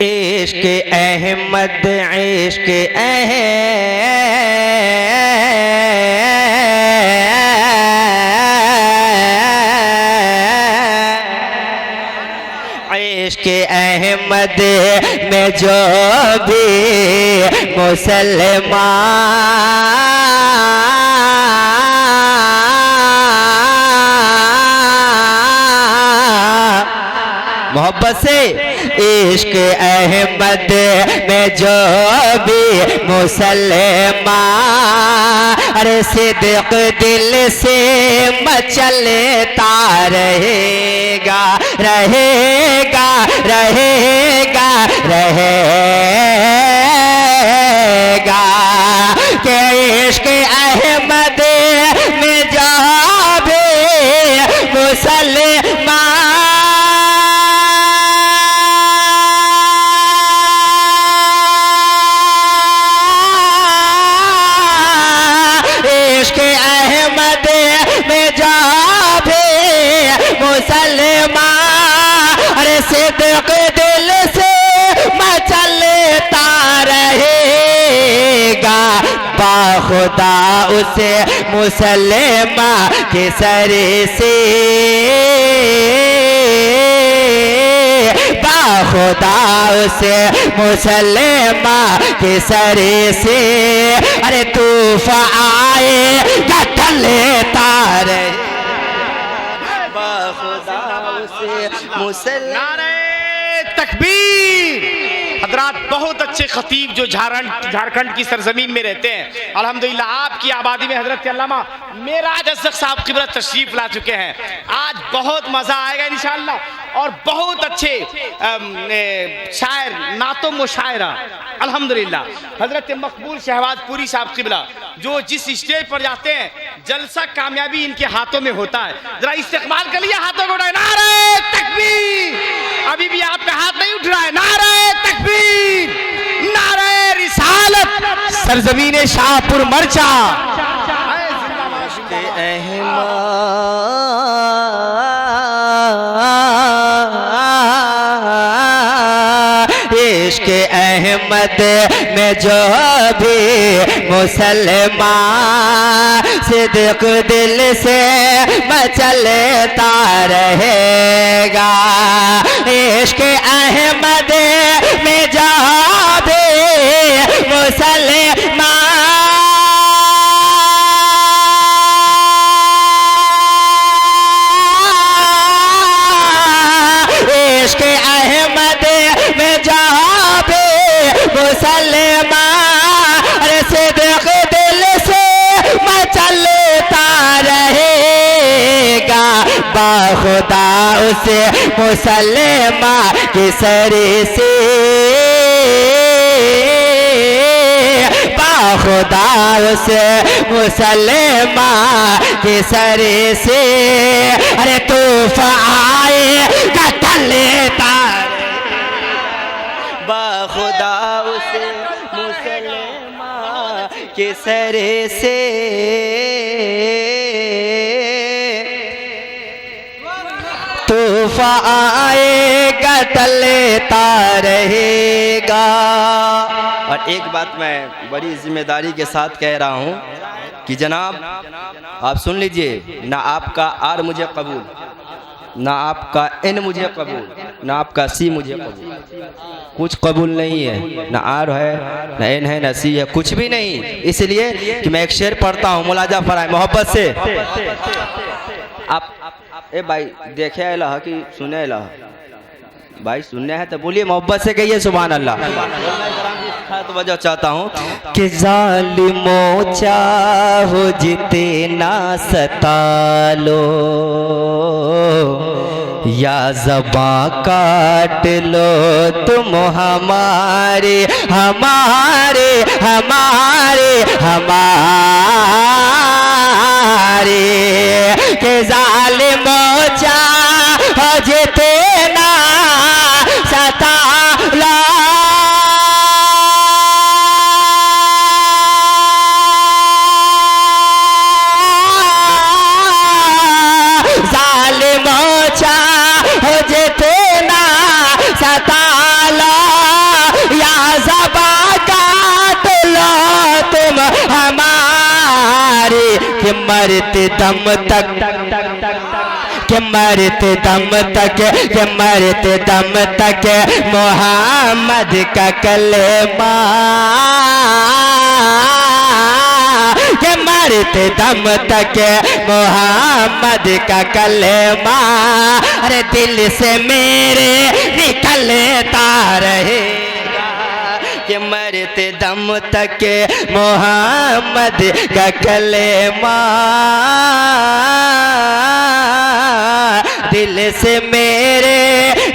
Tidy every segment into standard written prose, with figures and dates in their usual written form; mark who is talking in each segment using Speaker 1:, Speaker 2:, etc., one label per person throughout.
Speaker 1: इश्क अहमद इश्क इश्क अहमद में जो भी मुसलमान मोहब्बत से इश्क अहमद में जो भी मुसलमान अरे सिद्क दिल से मचलता रहेगा रहेगा रहेगा रहेगा कि इश्क अहमद में जो भी मुसलमान अरे सिद्क दिल से मचलता रहेगा बाखुदा उसे मुसलमान के सर से बाखुदा उसे मुसलमान के सर से अरे तूफान आए लेता रहे
Speaker 2: नारे तकबीर। हजरात बहुत अच्छे खतीब जो झारखंड की सरजमीन में रहते हैं, अल्हम्दुलिल्लाह आपकी आबादी में हजरत अल्लामा मेराज असदक साहब क़िबला तशरीफ ला चुके हैं। आज बहुत मज़ा आएगा इंशाअल्लाह। और बहुत अच्छे शायर नातो मुशायरा अल्हम्दुलिल्लाह हजरत मकबूल शहबाजपुरी साहब क़िबला जो जिस स्टेज पर जाते हैं जलसा कामयाबी इनके हाथों में होता है। जरा इस्तेक़बाल कर लिया, हाथों को उठाए, नारे तकबीर। अभी भी आप पे हाथ नहीं उठ रहा है, नारे तकबीर, नारे रिसालत, सरजमीन शाहपुर मरचा।
Speaker 1: इश्क अहमद में जो भी मुसलमान सिद्क दिल से मचलता रहेगा। इश्क अहमद में जो भी मुसलमान इश्क अहमद में जो भी मुसलमान अरे सिद्क दिल से मचलता रहेगा बाखुदा उसे मुसलमान के सर से बाखुदा उसे मुसलमान के सर से अरे तूफान आए लेता बाखुदा उसे मुसलमान के सर से तूफान आएगा टलता रहेगा। और एक बात मैं बड़ी जिम्मेदारी के साथ कह रहा हूँ कि जनाब आप सुन लीजिए, ना आपका आर मुझे कबूल, ना आपका एन मुझे कबूल, ना आपका सी मुझे कबूल, कुछ कबूल नहीं है। ना आर है, ना एन है, ना सी है, कुछ भी नहीं। इसलिए कि मैं एक शेर पढ़ता हूँ, मुलाजा फराए मोहब्बत से। आप ए भाई देखे अल्लाह कि सुने अल्लाह भाई, सुनने हैं तो बोलिए, मोहब्बत से कहिए सुभान अल्लाह। तो वजह चाहता हूँ कि जालिमो चाहो जितना सता लो या ज़बां काट लो तुम हमारे हमारे हमारे हमारे के जालिमो चाहो जितना सता लो जितना सता लो मरते दम तक, के मरते दम तक, के मरते दम तक मोहम्मद का कलेमा, के मरते दम तक मोहम्मद का कलेमा, अरे दिल से मेरे निकलता रहेगा, कि मरते दम तक मोहम्मद का कलेमा दिल से मेरे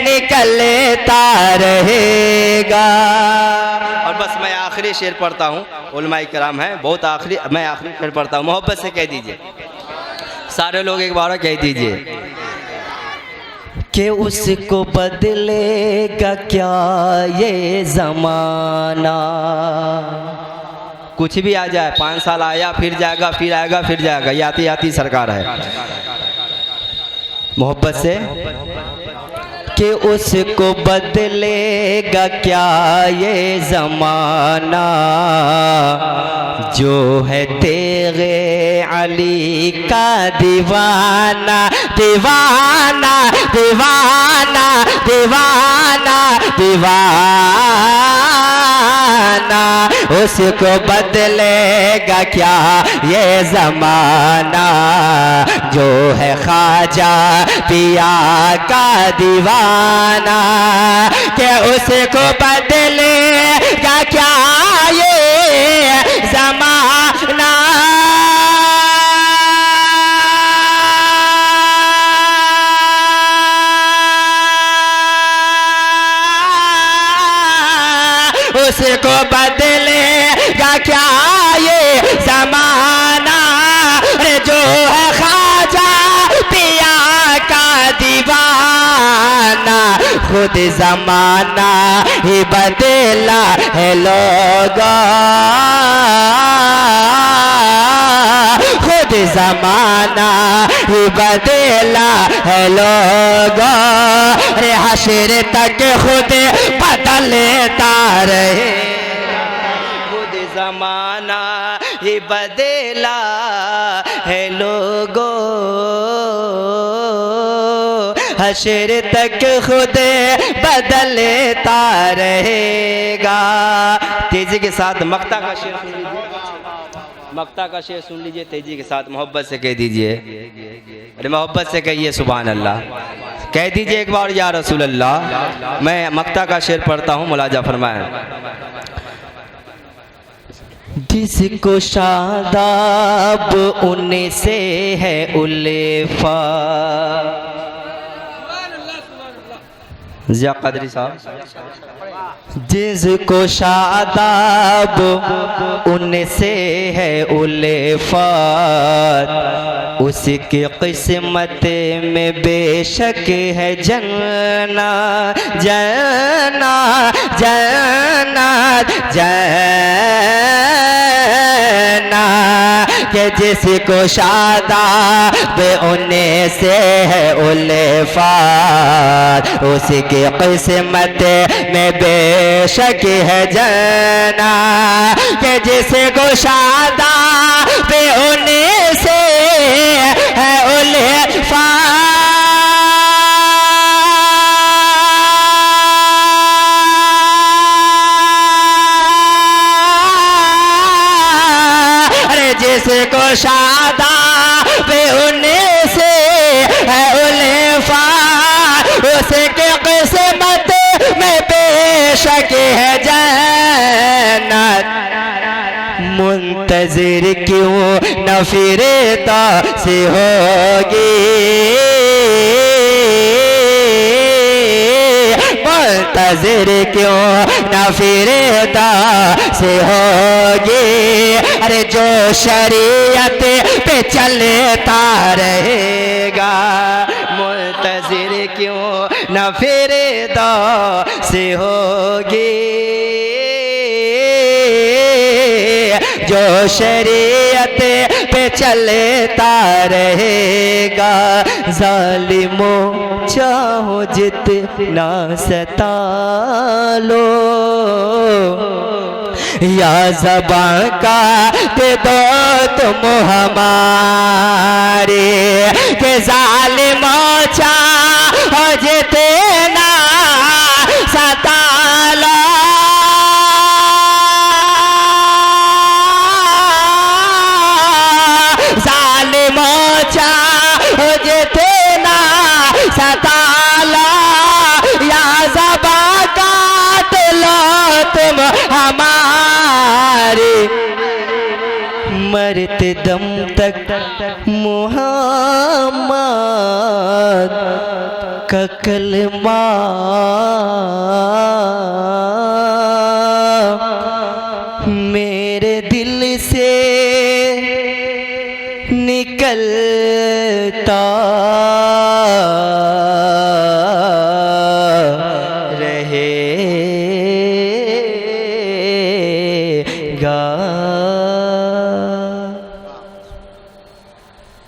Speaker 1: निकलता रहेगा। और बस मैं आखिरी शेर पढ़ता हूँ, उलमाए किराम हैं बहुत, आखिरी मैं आखिरी शेर पढ़ता हूँ, मोहब्बत से कह दीजिए सारे लोग एक बार कह दीजिए कि उसको बदलेगा क्या ये ज़माना, कुछ भी आ जाए, 5 साल आया फिर जाएगा, फिर आएगा फिर जाएगा, ये आती आती सरकार है। मोहब्बत से कि उसको बदलेगा क्या ये ज़माना, जो है तेरे अली का दीवाना, दीवाना दीवाना दीवाना दीवाना, उसको बदलेगा क्या ये ज़माना, जो है ख्वाजा पिया का दीवाना, कि उसको बदलेगा क्या ये ज़माना, उसको बदलेगा क्या ये ज़माना, जो है ख्वाजा पिया का दीवाना, खुद ज़माना ही बदला है लोगों, खुद ज़माना ही बदला है लोगों, अरे हश्र तक खुद बदलता रहे, खुद ज़माना ही बदला है लोगों, हश्र तक खुद बदलता रहेगा। तेजी के साथ मक्ता का शेर सुन लीजिए, मक्ता का शेर सुन लीजिए तेजी के साथ, मोहब्बत से कह दीजिए, अरे मोहब्बत से कहिए सुभान अल्लाह, कह दीजिए एक बार या रसूल अल्लाह। मैं मक्ता का शेर पढ़ता हूँ, मुलाजा फरमाएं। जिसको शादाब उनसे है उल्फा, ज़िया क़ादरी साहब, जिसको शादाब उनसे है उल्फत, उसकी किस्मत में बेशक है जन्ना जन्ना जन्ना जन्ना, कि जिसको शादाब उनसे है उल्फत, उसकी किस्मत में बेशक है जना, कि जिसको शादाब उनसे है उल्फत, अरे जिसको शादाब उनसे है उल्फत, उसके किस्मत में बेशक है जन्नत, मुंतज़िर क्यों न फिरता से होगी, मुंतज़िर क्यों न फिरता से होगी, अरे जो शरीयत पे चलता रहेगा, मुंतज़िर क्यों न फिरता से होगी, जो शरीयत पे चलता रहेगा, ज़ालिमों चाहो जितना सता लो, या ज़बां का दे दो तुम हमारे के ज़ालिमों चाहो जितना सता लो ज़ालिमों चाहो जितना सता लो या ज़बां काट लो तुम हमारे मरते दम तक मुहम्मद का कलमा मेरे दिल से निकलता रहेगा।